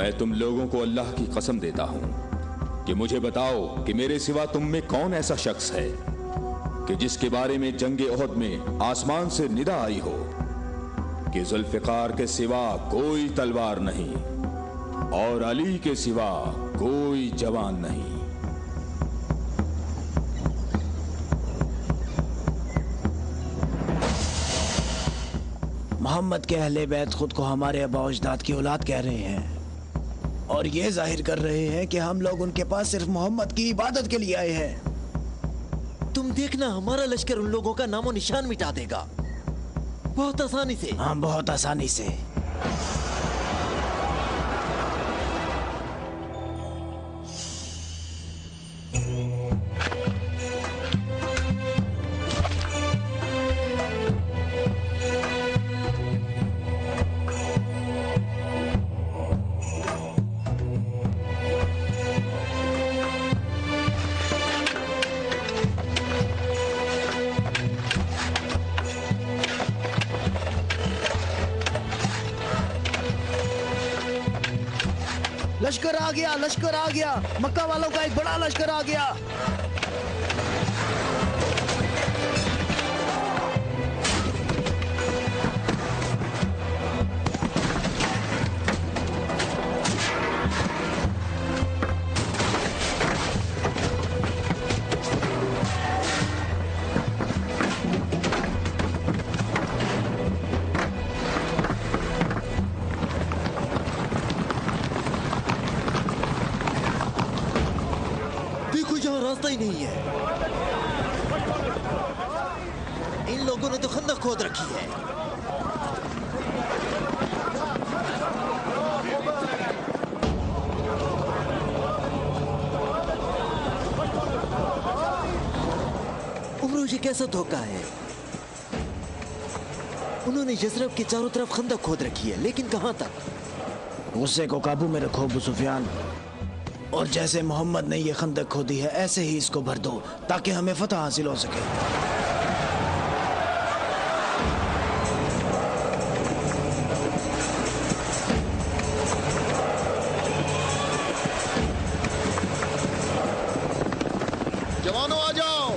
मैं तुम लोगों को अल्लाह की कसम देता हूं कि मुझे बताओ कि मेरे सिवा तुम में कौन ऐसा शख्स है कि जिसके बारे में जंगे ओहद में आसमान से निदा आई हो कि जुल्फिकार के सिवा कोई तलवार नहीं और अली के सिवा कोई जवान नहीं। मोहम्मद के अहले बैत खुद को हमारे अबा अजदाद की औलाद कह रहे हैं और ये जाहिर कर रहे हैं कि हम लोग उनके पास सिर्फ मोहम्मद की इबादत के लिए आए हैं। तुम देखना, हमारा लश्कर उन लोगों का नामो निशान मिटा देगा, बहुत आसानी से। हाँ, बहुत आसानी से। लश्कर आ गया, लश्कर आ गया, मक्का वालों का एक बड़ा लश्कर आ गया। रास्ता ही नहीं है। इन लोगों ने तो खंदक खोद रखी है। उमरो, ये कैसा धोखा है? उन्होंने यज़रब के चारों तरफ खंदक खोद रखी है, लेकिन कहां तक? गुस्से को काबू में रखो अबू सुफियान, और जैसे मोहम्मद ने ये खंदक खोदी है ऐसे ही इसको भर दो ताकि हमें फतह हासिल हो सके। जवानों आ जाओ।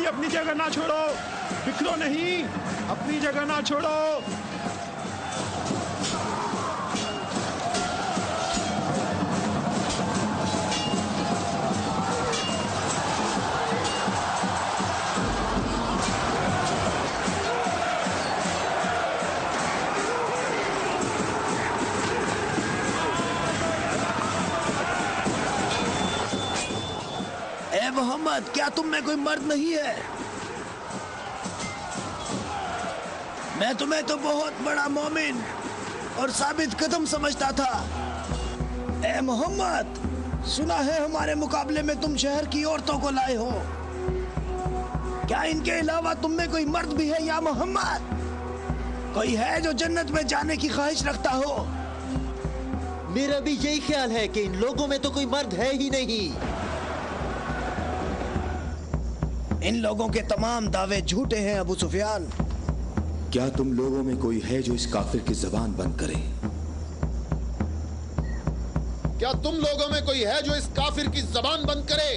अपनी जगह ना छोड़ो, बिखरो नहीं, अपनी जगह ना छोड़ो। ए मोहम्मद, क्या तुम में कोई मर्द नहीं है? मैं तुम्हें तो बहुत बड़ा मोमिन और साबित कदम समझता था। ए मोहम्मद, सुना है हमारे मुकाबले में तुम शहर की औरतों को लाए हो। क्या इनके अलावा तुम में कोई मर्द भी है या मोहम्मद? कोई है जो जन्नत में जाने की ख्वाहिश रखता हो? मेरा भी यही ख्याल है कि इन लोगों में तो कोई मर्द है ही नहीं। इन लोगों के तमाम दावे झूठे हैं अबू सुफियान। क्या तुम लोगों में कोई है जो इस काफिर की जबान बंद करे? क्या तुम लोगों में कोई है जो इस काफिर की जबान बंद करे?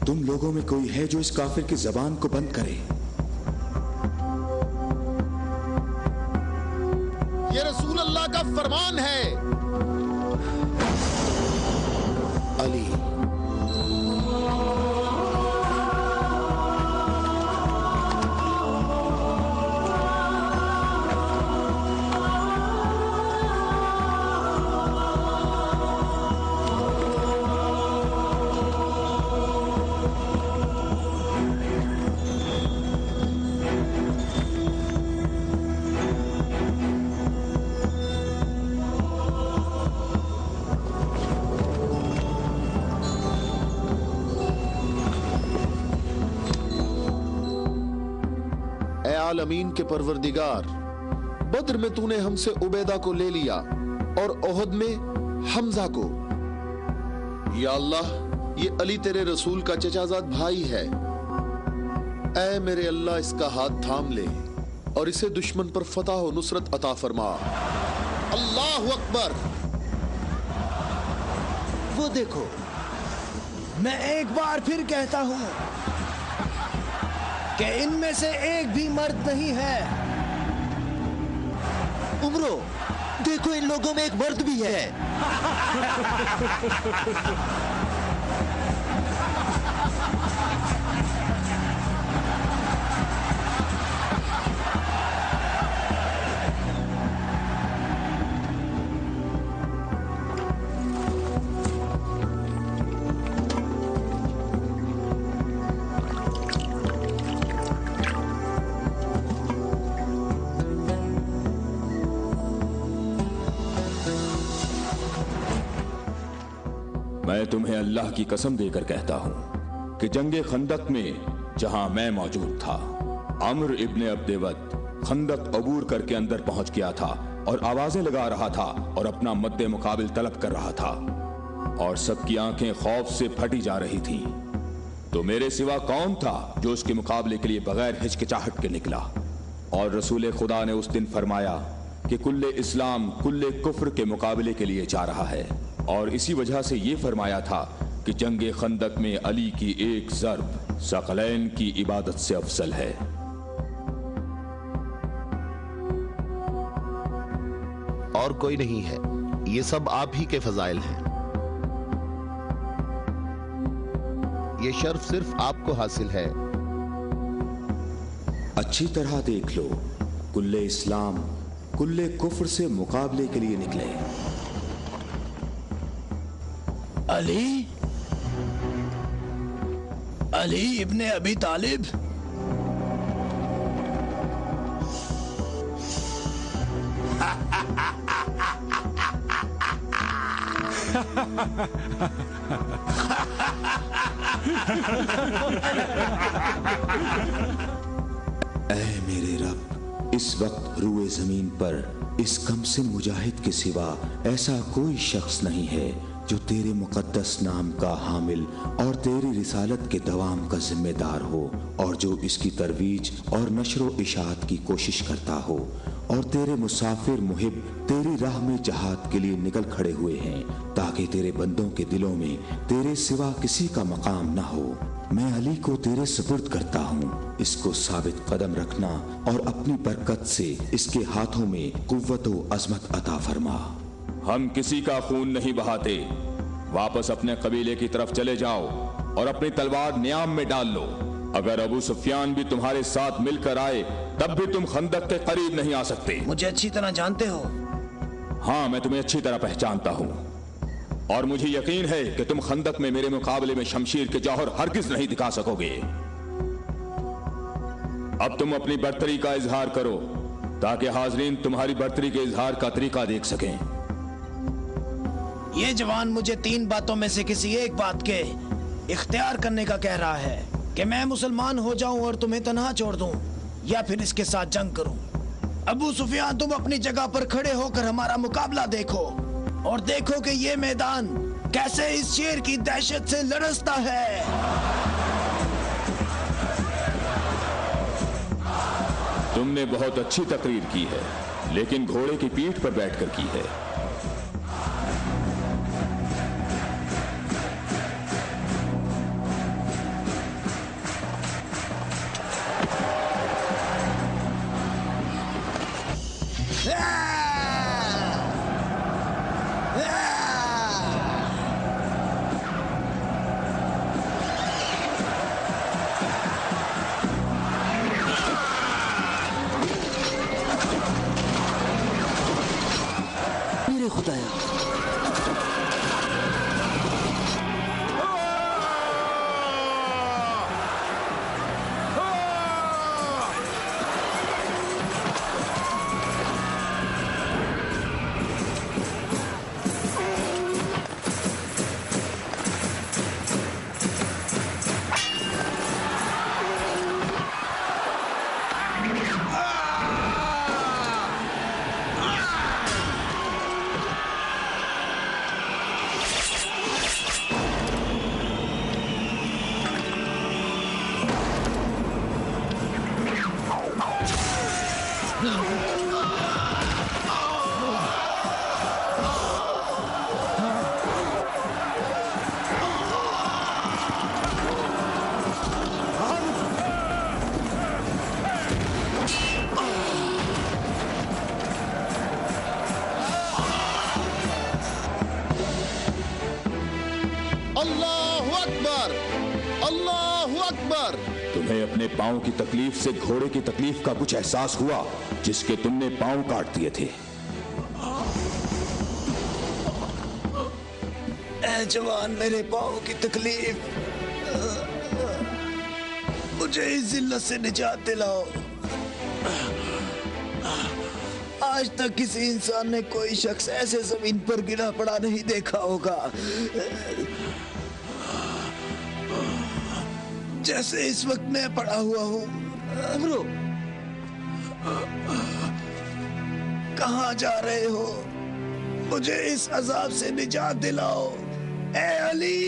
तुम लोगों में कोई है जो इस काफिर की जबान को बंद करे? ये रसूल अल्लाह का फरमान है। अली, आलमीन के परवरदिगार, बद्र में तूने हमसे उबैदा को ले लिया और ओहद में हमजा को। या अल्लाह, ये अली तेरे रसूल का चचाजाद भाई है। ऐ मेरे अल्लाह, इसका हाथ थाम ले और इसे दुश्मन पर फतह और नुसरत अता फरमा। अल्लाहु अकबर। वो देखो, मैं एक बार फिर कहता हूं कि इनमें से एक भी मर्द नहीं है। उमरो, देखो इन लोगों में एक मर्द भी है। मैं तुम्हें अल्लाह की कसम देकर कहता हूं कि जंगे खंदक में जहां मैं मौजूद था, अम्र इब्ने अब्देवद खंदक अबूर करके अंदर पहुंच गया था और आवाजें लगा रहा था और अपना मद्दे मुकाबिल तलब कर रहा था और सबकी आंखें खौफ से फटी जा रही थी। तो मेरे सिवा कौन था जो उसके मुकाबले के लिए बगैर हिचकिचाहट के निकला? और रसूल खुदा ने उस दिन फरमाया कि कुल्ले इस्लाम कुल्ले कुफ्र के मुकाबले के लिए जा रहा है। और इसी वजह से ये फरमाया था कि जंगे खंदक में अली की एक ज़र्ब सकलैन की इबादत से अफसल है। और कोई नहीं है, ये सब आप ही के फजाइल हैं। ये शर्फ सिर्फ आपको हासिल है। अच्छी तरह देख लो, कुल्ले इस्लाम कुल्ले कुफ्र से मुकाबले के लिए निकले। अली, अली इब्ने अबी तालिब। ऐ मेरे रब, इस वक्त रूए जमीन पर इस कमसिन मुजाहिद के सिवा ऐसा कोई शख्स नहीं है जो तेरे मुकद्दस नाम का हामिल और तेरी रिसालत के दवाम का जिम्मेदार हो, और जो इसकी तरवीज और नशरो इशात की कोशिश करता हो, और तेरे मुसाफिर मुहिब तेरी राह में जहाद के लिए निकल खड़े हुए हैं, ताकि तेरे बंदों के दिलों में तेरे सिवा किसी का मकाम न हो। मैं अली को तेरे सुपुर्द करता हूँ, इसको साबित कदम रखना और अपनी बरकत से इसके हाथों में कुव्वत व अजमत अता फरमा। हम किसी का खून नहीं बहाते। वापस अपने कबीले की तरफ चले जाओ और अपनी तलवार नियाम में डाल लो। अगर अबू सुफियान भी तुम्हारे साथ मिलकर आए तब भी तुम खंदक के करीब नहीं आ सकते। मुझे अच्छी तरह जानते हो? हाँ, मैं तुम्हें अच्छी तरह पहचानता हूँ और मुझे यकीन है कि तुम खंदक में मेरे मुकाबले में शमशीर के जौहर हरगिज नहीं दिखा सकोगे। अब तुम अपनी बर्तरी का इजहार करो ताकि हाजरीन तुम्हारी बर्तरी के इजहार का तरीका देख सकें। ये जवान मुझे 3 बातों में से किसी एक बात के इख्तियार करने का कह रहा है कि मैं मुसलमान हो जाऊं और तुम्हें तन्हा छोड़ दूं, या फिर इसके साथ जंग करूं। अबू सुफियान, तुम अपनी जगह पर खड़े होकर हमारा मुकाबला देखो और देखो कि ये मैदान कैसे इस शेर की दहशत से लरसता है। तुमने बहुत अच्छी तकरीर की है, लेकिन घोड़े की पीठ पर बैठकर की है। अकबर, अल्लाहु अकबर। तुम्हें अपने पांव की तकलीफ से घोड़े की तकलीफ का कुछ एहसास हुआ जिसके तुमने पांव काट दिए थे? ऐ जवान, मेरे पाँव की तकलीफ, मुझे इस जिल्लत से निजात दिलाओ। आज तक किसी इंसान ने कोई शख्स ऐसे जमीन पर गिरा पड़ा नहीं देखा होगा जैसे इस वक्त मैं पड़ा हुआ हूँ। उमरो, कहाँ जा रहे हो? मुझे इस अजाब से निजात दिलाओ, ए अली।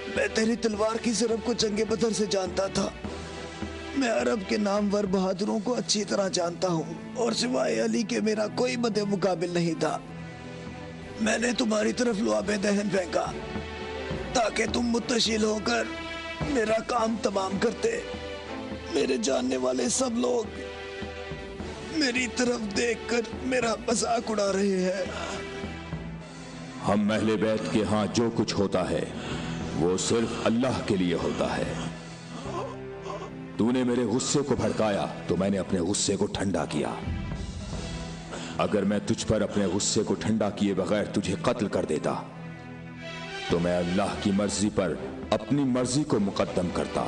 मैं तेरी तलवार की ज़रब को जंगे बदर से जानता था। मैं अरब के नामवर बहादुरों को अच्छी तरह जानता हूँ और सिवाय अली के मेरा कोई मदे मुकाबिल नहीं था। मैंने तुम्हारी तरफ लुआबे दहन फेंका ताकि तुम मुत्तशिल होकर मेरा काम तमाम करते। मेरे जानने वाले सब लोग मेरी तरफ देखकर मेरा मजाक उड़ा रहे हैं। हम अहले बैत के यहाँ जो कुछ होता है वो सिर्फ अल्लाह के लिए होता है। तूने मेरे गुस्से को भड़काया तो मैंने अपने गुस्से को ठंडा किया। अगर मैं तुझ पर अपने गुस्से को ठंडा किए बगैर तुझे कत्ल कर देता तो मैं अल्लाह की मर्जी पर अपनी मर्जी को मुकद्दम करता।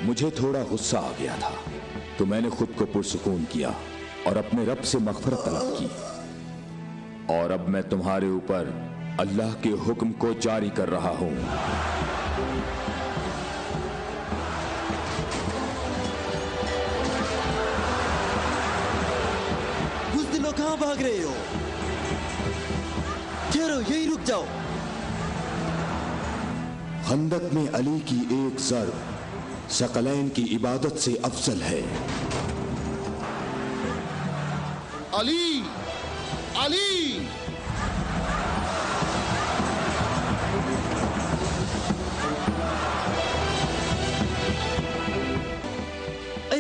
मुझे थोड़ा गुस्सा आ गया था तो मैंने खुद को पुरसुकून किया और अपने रब से मग़फ़िरत तलब की। और अब मैं तुम्हारे ऊपर अल्लाह के हुक्म को जारी कर रहा हूं। बुज़दिलो, कहां भाग रहे हो? ठहरो, यहीं रुक जाओ। खंदक में अली की एक ज़र्ब सकलैन की इबादत से अफजल है। अली, अली।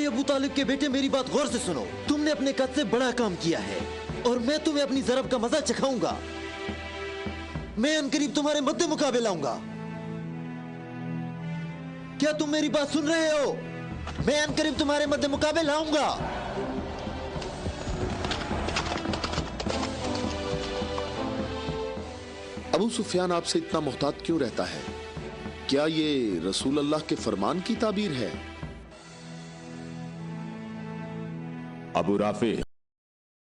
अबू तालिब के बेटे, मेरी बात गौर से सुनो। तुमने अपने कद से बड़ा काम किया है और मैं तुम्हें अपनी ज़रब का मजा चखाऊंगा। मैं अनकरीब तुम्हारे मद्दे मुकाबले लाऊंगा। क्या तुम मेरी बात सुन रहे हो? मैं अनकरीब तुम्हारे मद्दे मुकाबले लाऊंगा। अबू सुफियान आपसे इतना मोहतात क्यों रहता है? क्या ये रसूल अल्लाह के फरमान की ताबीर है? अबू राफे,